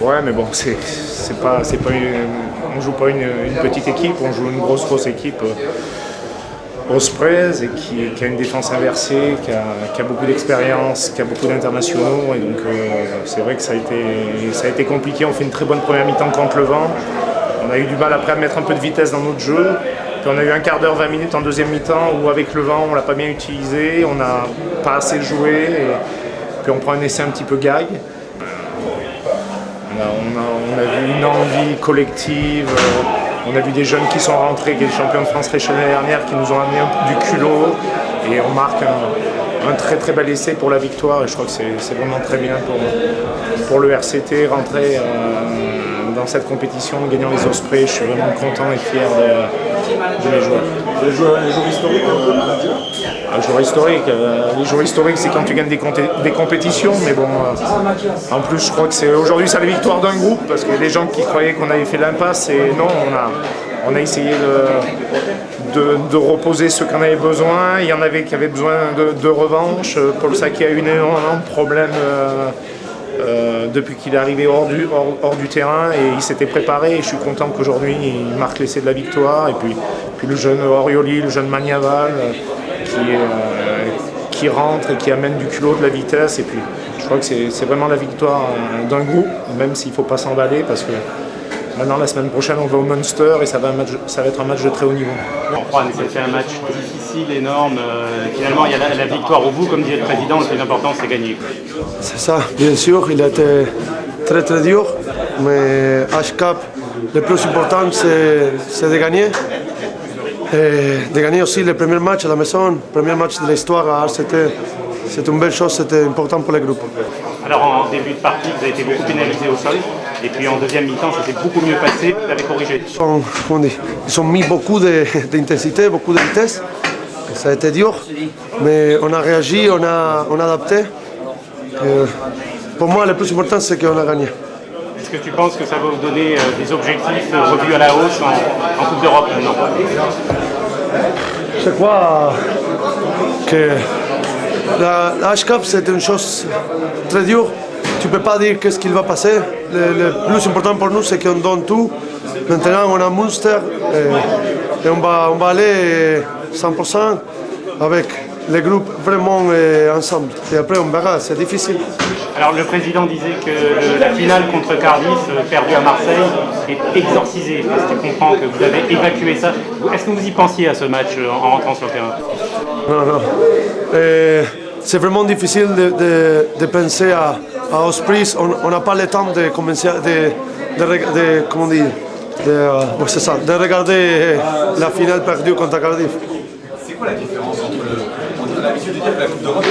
Ouais, mais bon, on joue pas une petite équipe, on joue une grosse équipe. Ospreys et qui a une défense inversée, qui a beaucoup d'expérience, qui a beaucoup d'internationaux. Et donc c'est vrai que ça a été compliqué. On fait une très bonne première mi-temps contre le vent. On a eu du mal après à mettre un peu de vitesse dans notre jeu. Puis on a eu un quart d'heure, 20 minutes en deuxième mi-temps où avec le vent on ne l'a pas bien utilisé, on n'a pas assez joué. Et puis on prend un essai un petit peu gag. On a vu une envie collective. On a vu des jeunes qui sont rentrés, qui étaient champions de France l'année dernière, qui nous ont amené du culot. Et on marque un très bel essai pour la victoire. Et je crois que c'est vraiment très bien pour le RCT rentrer dans cette compétition, gagnant les Ospreys. Je suis vraiment content et fier de mes joueurs. Les joueurs historiques un peu manager? Les joueurs historiques, c'est quand tu gagnes des compétitions, mais bon, en plus je crois que aujourd'hui c'est la victoire d'un groupe, parce qu'il y a des gens qui croyaient qu'on avait fait l'impasse, et non, on a essayé de reposer ceux qui en avaient besoin. Il y en avait qui avaient besoin de revanche. Paul Saki a eu énormément de problèmes depuis qu'il est arrivé hors du terrain, et il s'était préparé, et je suis content qu'aujourd'hui il marque l'essai de la victoire. Et puis le jeune Orioli, le jeune Magnaval qui rentre et qui amène du culot, de la vitesse. Et puis je crois que c'est vraiment la victoire d'un groupe, même s'il ne faut pas s'emballer, parce que maintenant la semaine prochaine on va au Munster et ça va être un match de très haut niveau. C'était un match difficile, énorme. Finalement il y a la victoire au bout, comme disait le président, le plus important c'est gagner. C'est ça, bien sûr, il a été très dur, mais HCAP, le plus important c'est de gagner. Et de gagner aussi le premier match à la maison, le premier match de l'histoire à RCT, c'est une belle chose, c'était important pour le groupe. Alors en début de partie, vous avez été beaucoup pénalisé au sol, et puis en deuxième mi-temps, ça s'est beaucoup mieux passé, vous avez corrigé. Ils ont mis beaucoup d'intensité, beaucoup de vitesse, ça a été dur, mais on a réagi, on a adapté. Pour moi, le plus important, c'est qu'on a gagné. Est-ce que tu penses que ça va vous donner des objectifs revus à la hausse en Coupe d'Europe maintenant? Je crois que la HCAP, c'est une chose très dure. Tu ne peux pas dire qu'est-ce qu'il va passer. Le plus important pour nous, c'est qu'on donne tout. Maintenant, on a Munster et on va aller 100% avec les groupes vraiment ensemble. Et après, on verra, c'est difficile. Alors le président disait que la finale contre Cardiff, perdue à Marseille, est exorcisée. Est-ce que tu comprends que vous avez évacué ça? Est-ce que vous y pensiez à ce match en rentrant sur le terrain? Non. C'est vraiment difficile de penser à Ospreys. On n'a pas le temps de commencer comment dire, c'est ça, de regarder la finale perdue contre Cardiff. C'est quoi la différence entre l'habitude de dire que la Coupe d'Europe,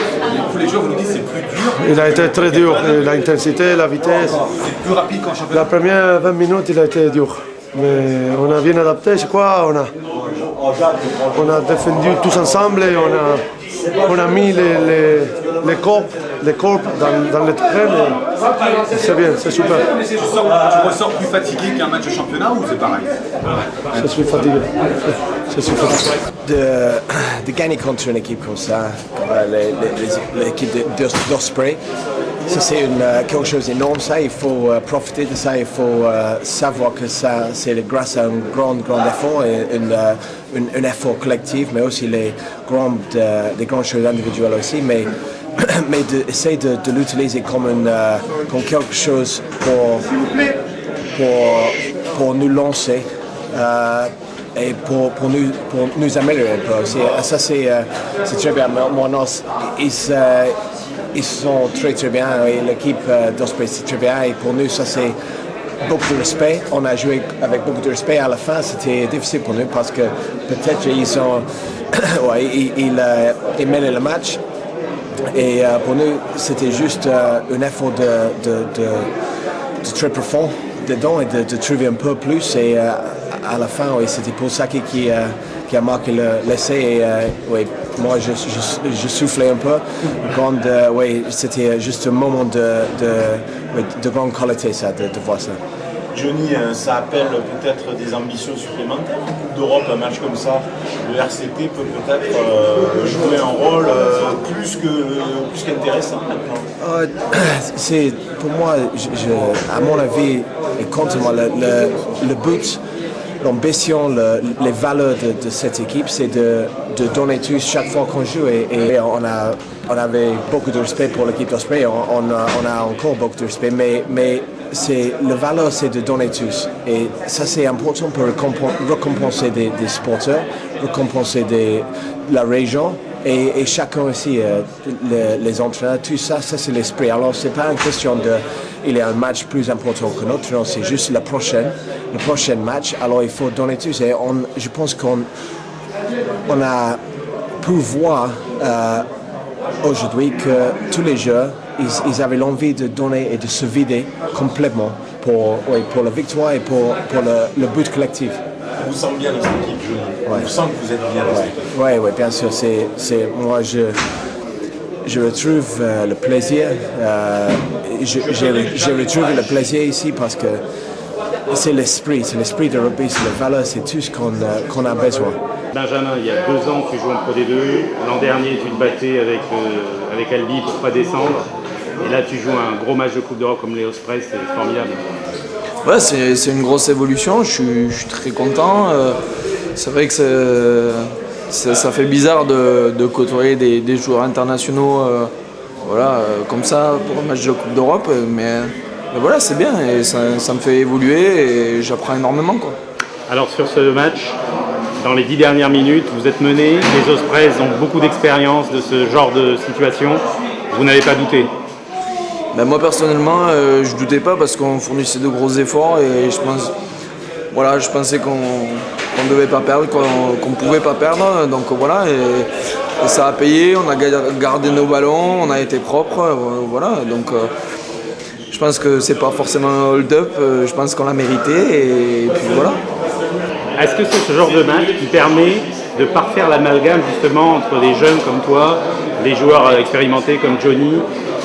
tous les joueurs vous nous disent c'est plus dur? Il a été très dur, l'intensité, la vitesse. C'est plus rapide qu'en championnat? La première 20 minutes, il a été dur. Mais on a bien adapté, je crois. On a défendu tous ensemble et on a mis les corps dans le terrain. C'est bien, c'est super. Tu ressors plus fatigué qu'un match de championnat ou c'est pareil? Je suis fatigué. De gagner contre une équipe comme ça, l'équipe d'Ospreys, ça c'est quelque chose d'énorme. Ça, il faut profiter de ça. Il faut savoir que ça, c'est grâce à un grand effort et un effort collectif, mais aussi des grandes choses individuelles aussi. Mais d'essayer de l'utiliser comme quelque chose pour nous lancer. Et pour nous améliorer un peu. Ça c'est très bien. Maintenant, ils sont très bien. L'équipe d'Ospreys c'est très bien. Et pour nous, ça c'est beaucoup de respect. On a joué avec beaucoup de respect. À la fin, c'était difficile pour nous parce que peut-être ils ont ils menaient le match. Et pour nous, c'était juste un effort de très profond dedans et de trouver un peu plus. Et à la fin, c'était Paul Saki qui a marqué l'essai. Et moi, je soufflais un peu. C'était juste un moment de grande qualité, ça, de voir ça. Johnny, ça appelle peut-être des ambitions supplémentaires. En Coupe d'Europe, un match comme ça, le RCT peut peut-être jouer un rôle plus qu'intéressant maintenant. C'est pour moi, à mon avis, et contre moi, le but, l'ambition, les valeurs de cette équipe, c'est de donner tout chaque fois qu'on joue. Et on avait beaucoup de respect pour l'équipe d'Osprey, on a encore beaucoup de respect, mais le valeur, c'est de donner tous. Et ça, c'est important pour récompenser des sporteurs, récompenser la région. Et chacun aussi, les entraîneurs, tout ça, c'est l'esprit. Alors, c'est pas une question il y a un match plus important que l'autre, non, c'est juste le prochain match. Alors, il faut donner tout. Et je pense qu'on a pu voir aujourd'hui que tous les joueurs, ils avaient l'envie de donner et de se vider complètement pour la victoire et pour le but collectif. On vous sent bien dans cette équipe, Johnny. On vous sent que vous êtes bien dans cette équipe. Oui, bien sûr. Moi, je retrouve le plaisir. J'ai retrouvé le plaisir ici parce que c'est l'esprit de rugby, c'est les valeurs, c'est tout ce qu'on a besoin. Benjamin, il y a 2 ans, tu joues en Pro D2. L'an dernier, tu te battais avec Albi pour ne pas descendre. Et là, tu joues un gros match de Coupe d'Europe comme les Ospreys, c'est formidable. Ouais, c'est une grosse évolution, je suis très content. C'est vrai que ça fait bizarre de côtoyer des joueurs internationaux comme ça pour un match de Coupe d'Europe, mais voilà, c'est bien et ça me fait évoluer et j'apprends énormément, quoi. Alors sur ce match, dans les 10 dernières minutes, vous êtes mené, les Ospreys ont beaucoup d'expérience de ce genre de situation, vous n'avez pas douté? Ben moi personnellement, je doutais pas parce qu'on fournissait de gros efforts et je pensais qu'on ne devait pas perdre, qu'on ne pouvait pas perdre. Donc voilà, et ça a payé, on a gardé nos ballons, on a été propre. Voilà, donc je pense que c'est pas forcément un hold-up, je pense qu'on l'a mérité et puis voilà. Est-ce que c'est ce genre de match qui permet de parfaire l'amalgame justement entre des jeunes comme toi, des joueurs expérimentés comme Johnny,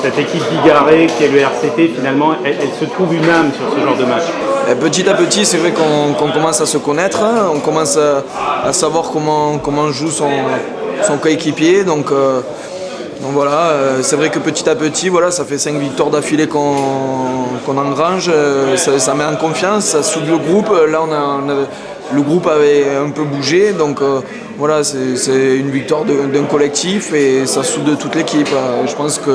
cette équipe bigarrée qui est le RCT, finalement, elle se trouve une âme sur ce genre de match? Petit à petit, c'est vrai qu'on commence à se connaître, hein, on commence à savoir comment joue son coéquipier. Donc voilà, c'est vrai que petit à petit, voilà, ça fait 5 victoires d'affilée qu'on engrange, ça met en confiance, ça soude le groupe. Là, le groupe avait un peu bougé, donc voilà, c'est une victoire d'un collectif et ça soude toute l'équipe. Je pense que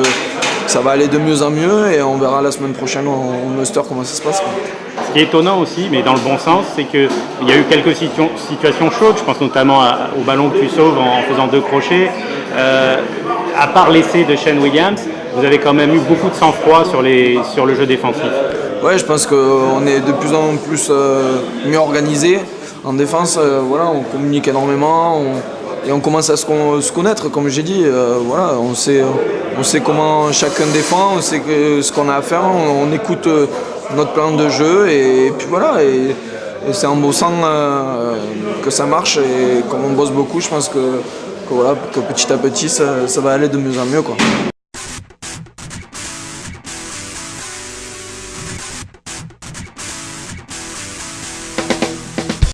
ça va aller de mieux en mieux et on verra la semaine prochaine au Ulster comment ça se passe. Ce qui est étonnant aussi, mais dans le bon sens, c'est qu'il y a eu quelques situations chaudes. Je pense notamment au ballon que tu sauves en faisant 2 crochets. À part l'essai de Shane Williams, vous avez quand même eu beaucoup de sang-froid sur le jeu défensif. Ouais, je pense qu'on est de plus en plus mieux organisé. En défense, voilà, on communique énormément et on commence à se connaître, comme j'ai dit. Voilà, on sait comment chacun défend, on sait ce qu'on a à faire, on écoute notre plan de jeu et puis voilà. Et c'est en bossant que ça marche et comme on bosse beaucoup, je pense que petit à petit, ça va aller de mieux en mieux, quoi.